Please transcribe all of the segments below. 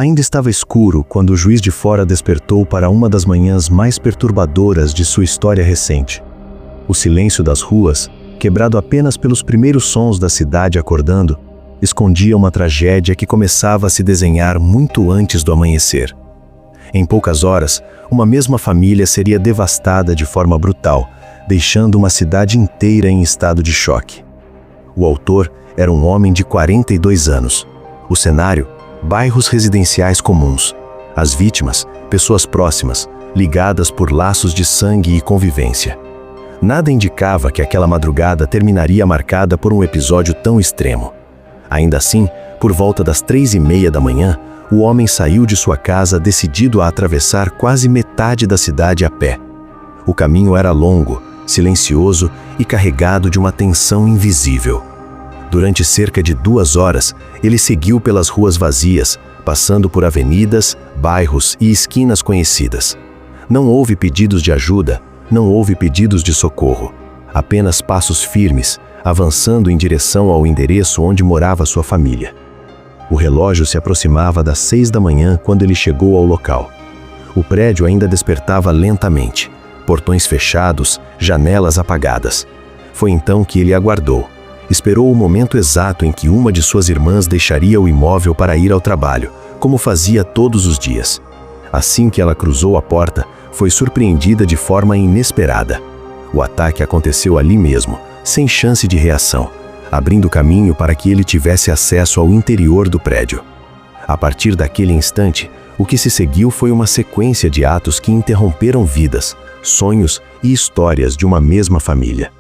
Ainda estava escuro quando o Juiz de Fora despertou para uma das manhãs mais perturbadoras de sua história recente. O silêncio das ruas, quebrado apenas pelos primeiros sons da cidade acordando, escondia uma tragédia que começava a se desenhar muito antes do amanhecer. Em poucas horas, uma mesma família seria devastada de forma brutal, deixando uma cidade inteira em estado de choque. O autor era um homem de 42 anos. O cenário, bairros residenciais comuns. As vítimas, pessoas próximas, ligadas por laços de sangue e convivência. Nada indicava que aquela madrugada terminaria marcada por um episódio tão extremo. Ainda assim, por volta das 3:30 da manhã, o homem saiu de sua casa decidido a atravessar quase metade da cidade a pé. O caminho era longo, silencioso e carregado de uma tensão invisível. Durante cerca de 2 horas, ele seguiu pelas ruas vazias, passando por avenidas, bairros e esquinas conhecidas. Não houve pedidos de ajuda, não houve pedidos de socorro. Apenas passos firmes, avançando em direção ao endereço onde morava sua família. O relógio se aproximava das 6 da manhã quando ele chegou ao local. O prédio ainda despertava lentamente, portões fechados, janelas apagadas. Foi então que ele aguardou. Esperou o momento exato em que uma de suas irmãs deixaria o imóvel para ir ao trabalho, como fazia todos os dias. Assim que ela cruzou a porta, foi surpreendida de forma inesperada. O ataque aconteceu ali mesmo, sem chance de reação, abrindo caminho para que ele tivesse acesso ao interior do prédio. A partir daquele instante, o que se seguiu foi uma sequência de atos que interromperam vidas, sonhos e histórias de uma mesma família.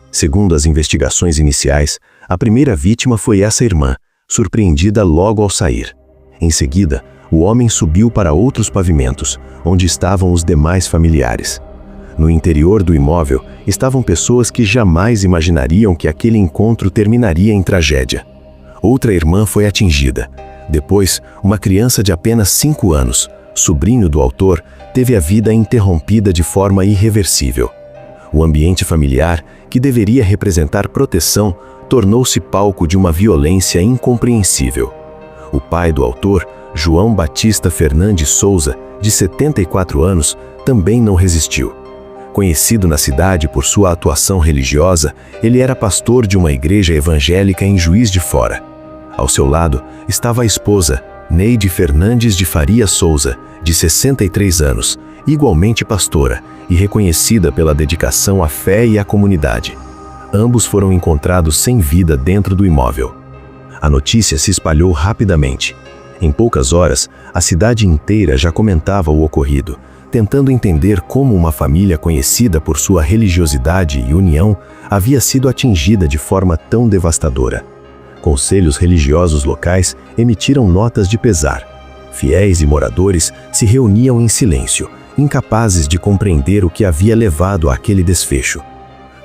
Segundo as investigações iniciais, a primeira vítima foi essa irmã, surpreendida logo ao sair. Em seguida, o homem subiu para outros pavimentos, onde estavam os demais familiares. No interior do imóvel, estavam pessoas que jamais imaginariam que aquele encontro terminaria em tragédia. Outra irmã foi atingida. Depois, uma criança de apenas 5 anos, sobrinho do autor, teve a vida interrompida de forma irreversível. O ambiente familiar, que deveria representar proteção, tornou-se palco de uma violência incompreensível. O pai do autor, João Batista Fernandes Souza, de 74 anos, também não resistiu. Conhecido na cidade por sua atuação religiosa, ele era pastor de uma igreja evangélica em Juiz de Fora. Ao seu lado estava a esposa, Neide Fernandes de Faria Souza, de 63 anos, igualmente pastora e reconhecida pela dedicação à fé e à comunidade. Ambos foram encontrados sem vida dentro do imóvel. A notícia se espalhou rapidamente. Em poucas horas, a cidade inteira já comentava o ocorrido, tentando entender como uma família conhecida por sua religiosidade e união havia sido atingida de forma tão devastadora. Conselhos religiosos locais emitiram notas de pesar. Fiéis e moradores se reuniam em silêncio, incapazes de compreender o que havia levado àquele desfecho.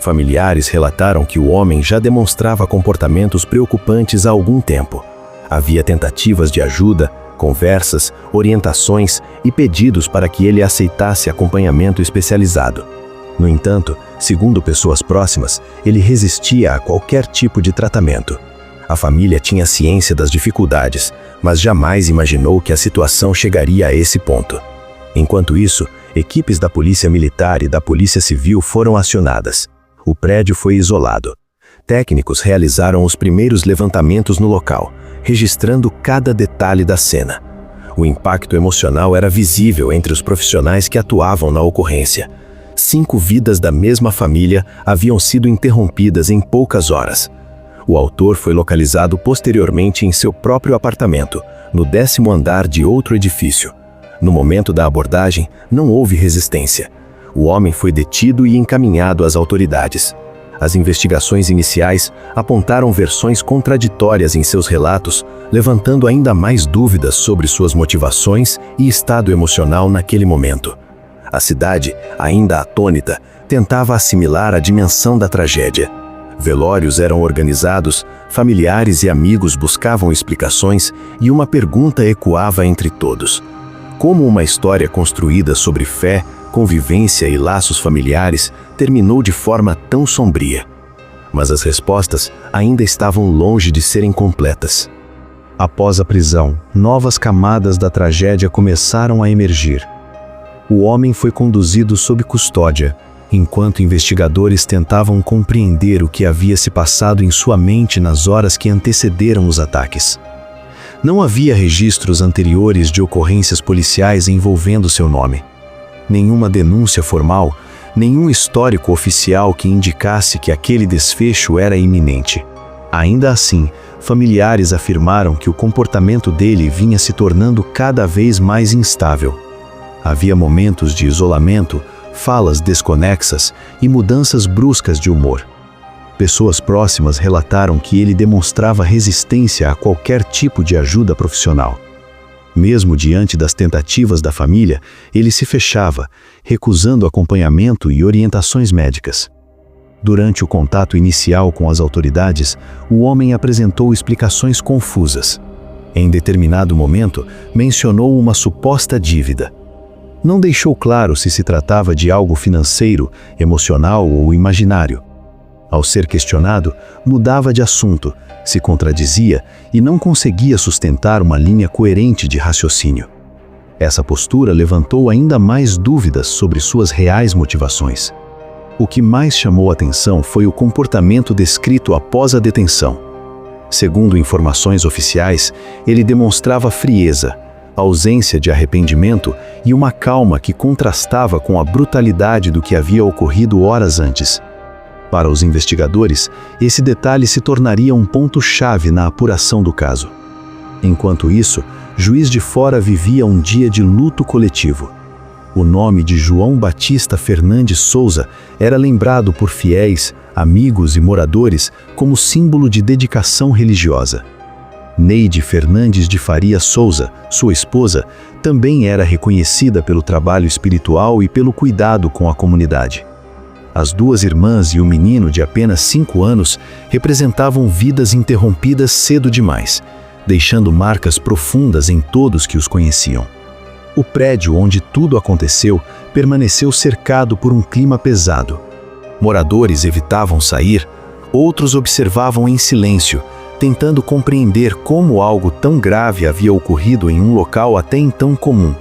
Familiares relataram que o homem já demonstrava comportamentos preocupantes há algum tempo. Havia tentativas de ajuda, conversas, orientações e pedidos para que ele aceitasse acompanhamento especializado. No entanto, segundo pessoas próximas, ele resistia a qualquer tipo de tratamento. A família tinha ciência das dificuldades, mas jamais imaginou que a situação chegaria a esse ponto. Enquanto isso, equipes da Polícia Militar e da Polícia Civil foram acionadas. O prédio foi isolado. Técnicos realizaram os primeiros levantamentos no local, registrando cada detalhe da cena. O impacto emocional era visível entre os profissionais que atuavam na ocorrência. 5 vidas da mesma família haviam sido interrompidas em poucas horas. O autor foi localizado posteriormente em seu próprio apartamento, no 10º andar de outro edifício. No momento da abordagem, não houve resistência. O homem foi detido e encaminhado às autoridades. As investigações iniciais apontaram versões contraditórias em seus relatos, levantando ainda mais dúvidas sobre suas motivações e estado emocional naquele momento. A cidade, ainda atônita, tentava assimilar a dimensão da tragédia. Velórios eram organizados, familiares e amigos buscavam explicações e uma pergunta ecoava entre todos: como uma história construída sobre fé, convivência e laços familiares terminou de forma tão sombria? Mas as respostas ainda estavam longe de serem completas. Após a prisão, novas camadas da tragédia começaram a emergir. O homem foi conduzido sob custódia, enquanto investigadores tentavam compreender o que havia se passado em sua mente nas horas que antecederam os ataques. Não havia registros anteriores de ocorrências policiais envolvendo seu nome. Nenhuma denúncia formal, nenhum histórico oficial que indicasse que aquele desfecho era iminente. Ainda assim, familiares afirmaram que o comportamento dele vinha se tornando cada vez mais instável. Havia momentos de isolamento, falas desconexas e mudanças bruscas de humor. Pessoas próximas relataram que ele demonstrava resistência a qualquer tipo de ajuda profissional. Mesmo diante das tentativas da família, ele se fechava, recusando acompanhamento e orientações médicas. Durante o contato inicial com as autoridades, o homem apresentou explicações confusas. Em determinado momento, mencionou uma suposta dívida. Não deixou claro se tratava de algo financeiro, emocional ou imaginário. Ao ser questionado, mudava de assunto, se contradizia e não conseguia sustentar uma linha coerente de raciocínio. Essa postura levantou ainda mais dúvidas sobre suas reais motivações. O que mais chamou a atenção foi o comportamento descrito após a detenção. Segundo informações oficiais, ele demonstrava frieza, ausência de arrependimento e uma calma que contrastava com a brutalidade do que havia ocorrido horas antes. Para os investigadores, esse detalhe se tornaria um ponto-chave na apuração do caso. Enquanto isso, Juiz de Fora vivia um dia de luto coletivo. O nome de João Batista Fernandes Souza era lembrado por fiéis, amigos e moradores como símbolo de dedicação religiosa. Neide Fernandes de Faria Souza, sua esposa, também era reconhecida pelo trabalho espiritual e pelo cuidado com a comunidade. As duas irmãs e o menino de apenas 5 anos representavam vidas interrompidas cedo demais, deixando marcas profundas em todos que os conheciam. O prédio onde tudo aconteceu permaneceu cercado por um clima pesado. Moradores evitavam sair, outros observavam em silêncio, tentando compreender como algo tão grave havia ocorrido em um local até então comum.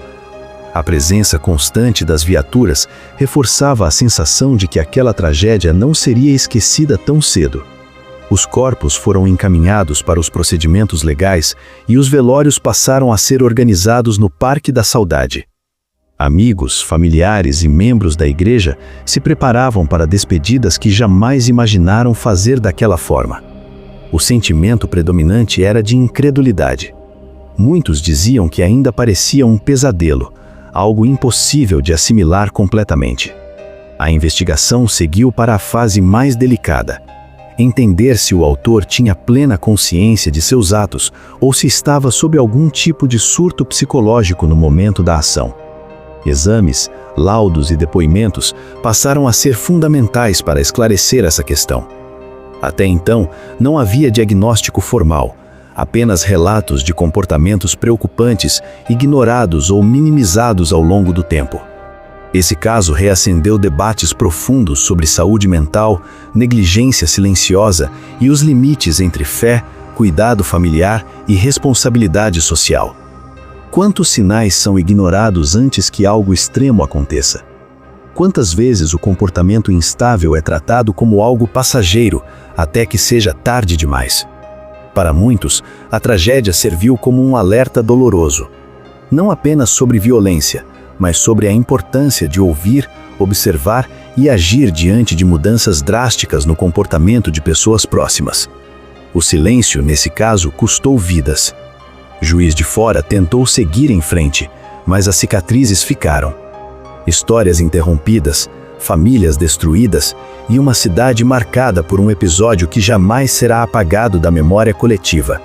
A presença constante das viaturas reforçava a sensação de que aquela tragédia não seria esquecida tão cedo. Os corpos foram encaminhados para os procedimentos legais e os velórios passaram a ser organizados no Parque da Saudade. Amigos, familiares e membros da igreja se preparavam para despedidas que jamais imaginaram fazer daquela forma. O sentimento predominante era de incredulidade. Muitos diziam que ainda parecia um pesadelo, algo impossível de assimilar completamente. A investigação seguiu para a fase mais delicada: entender se o autor tinha plena consciência de seus atos ou se estava sob algum tipo de surto psicológico no momento da ação. Exames, laudos e depoimentos passaram a ser fundamentais para esclarecer essa questão. Até então, não havia diagnóstico formal, apenas relatos de comportamentos preocupantes, ignorados ou minimizados ao longo do tempo. Esse caso reacendeu debates profundos sobre saúde mental, negligência silenciosa e os limites entre fé, cuidado familiar e responsabilidade social. Quantos sinais são ignorados antes que algo extremo aconteça? Quantas vezes o comportamento instável é tratado como algo passageiro, até que seja tarde demais? Para muitos, a tragédia serviu como um alerta doloroso, não apenas sobre violência, mas sobre a importância de ouvir, observar e agir diante de mudanças drásticas no comportamento de pessoas próximas. O silêncio, nesse caso, custou vidas. Juiz de Fora tentou seguir em frente, mas as cicatrizes ficaram. Histórias interrompidas, famílias destruídas e uma cidade marcada por um episódio que jamais será apagado da memória coletiva.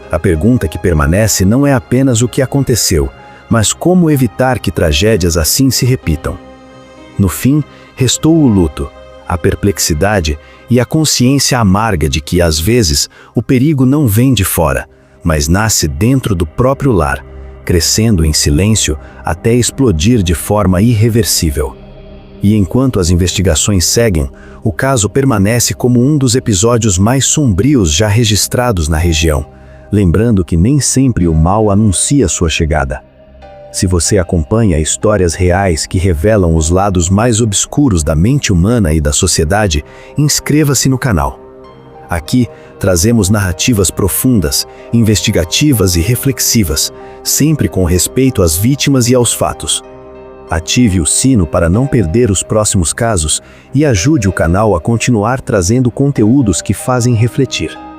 A pergunta que permanece não é apenas o que aconteceu, mas como evitar que tragédias assim se repitam. No fim, restou o luto, a perplexidade e a consciência amarga de que, às vezes, o perigo não vem de fora, mas nasce dentro do próprio lar, crescendo em silêncio até explodir de forma irreversível. E enquanto as investigações seguem, o caso permanece como um dos episódios mais sombrios já registrados na região, lembrando que nem sempre o mal anuncia sua chegada. Se você acompanha histórias reais que revelam os lados mais obscuros da mente humana e da sociedade, inscreva-se no canal. Aqui, trazemos narrativas profundas, investigativas e reflexivas, sempre com respeito às vítimas e aos fatos. Ative o sino para não perder os próximos casos e ajude o canal a continuar trazendo conteúdos que fazem refletir.